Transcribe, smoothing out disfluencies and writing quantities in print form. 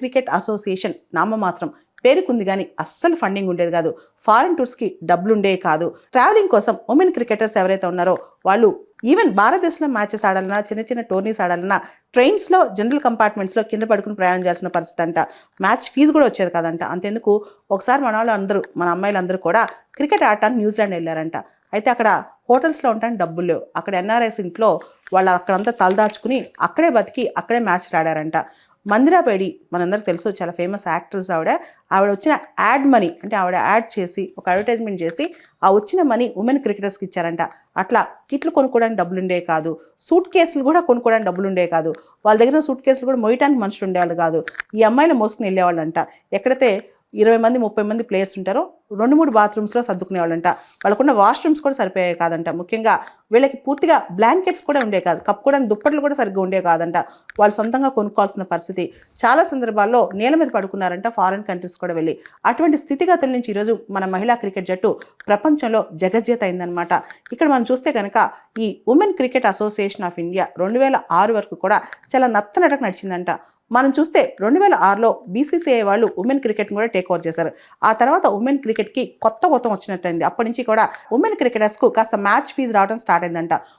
Cricket association నామమాత్రం పేరుకుంది కానీ అస్సలు funding ఉండేది కాదు. ఫారెన్ టూర్స్కి డబ్బులు ఉండేవి కాదు. ట్రావెలింగ్ కోసం ఉమెన్ క్రికెటర్స్ ఎవరైతే ఉన్నారో వాళ్ళు ఈవెన్ భారతదేశంలో మ్యాచెస్ ఆడాలన్నా, చిన్న చిన్న టోర్నీస్ ఆడాలన్నా ట్రైన్స్లో జనరల్ కంపార్ట్మెంట్స్లో కింద పడుకుని ప్రయాణం చేసిన పరిస్థితి అంట. మ్యాచ్ ఫీజు కూడా వచ్చేది కాదంట. అంతెందుకు ఒకసారి మన వాళ్ళు అందరూ, మన అమ్మాయిలందరూ కూడా క్రికెట్ ఆడటానికి న్యూజిలాండ్ వెళ్ళారంట. అయితే అక్కడ హోటల్స్లో ఉండడానికి డబ్బులు లేవు. అక్కడ ఎన్ఆర్ఐస్ ఇంట్లో వాళ్ళు అక్కడంతా తలదాచుకుని అక్కడే బతికి అక్కడే మ్యాచ్లు ఆడారంట. మందిరా బేడి మనందరికీ తెలుసు, చాలా ఫేమస్ యాక్ట్రెస్ ఆవిడ వచ్చిన యాడ్ మనీ అంటే ఆవిడ యాడ్ చేసి ఒక అడ్వర్టైజ్మెంట్ చేసి ఆ వచ్చిన మనీ ఉమెన్ క్రికెటర్స్కి ఇచ్చారంట. అట్లా కిట్లు కొనుక్కోవడానికి డబ్బులు ఉండే కాదు, సూట్ కేసులు కూడా కొనుక్కోవడానికి డబ్బులు ఉండే కాదు, వాళ్ళ దగ్గర సూట్ కేసులు కూడా మోయటానికి మనుషులు ఉండేవాళ్ళు కాదు. ఈ అమ్మాయిలు మోసుకుని వెళ్ళేవాళ్ళంట. ఎక్కడైతే 20 మంది 30 మంది ప్లేయర్స్ ఉంటారో 2-3 బాత్రూమ్స్లో సర్దుకునేవాళ్ళంట. వాళ్ళకున్న వాష్రూమ్స్ కూడా సరిపోయాయి కాదంట. ముఖ్యంగా వీళ్ళకి పూర్తిగా బ్లాంకెట్స్ కూడా ఉండే కాదు, కప్పుకోవడానికి దుప్పట్లు కూడా సరిగ్గా ఉండే కాదంట. వాళ్ళు సొంతంగా కొనుక్కోవాల్సిన పరిస్థితి. చాలా సందర్భాల్లో నేల మీద పడుకున్నారంట ఫారిన్ కంట్రీస్ కూడా వెళ్ళి. అటువంటి స్థితిగతుల నుంచి ఈరోజు మన మహిళా క్రికెట్ జట్టు ప్రపంచంలో జగజ్జేత అయిందనమాట. ఇక్కడ మనం చూస్తే కనుక ఈ women cricket association of India 2006 వరకు కూడా చాలా నత్తనడక నడిచిందంట. మనం చూస్తే 2006లో బీసీసీఐ వాళ్ళు ఉమెన్ క్రికెట్ని కూడా టేక్ ఓవర్ చేశారు. ఆ తర్వాత ఉమెన్ క్రికెట్కి కొత్త వచ్చినట్టయింది. అప్పటి నుంచి కూడా ఉమెన్ క్రికెటర్స్కు కాస్త మ్యాచ్ ఫీజు రావడం స్టార్ట్ అయిందంట.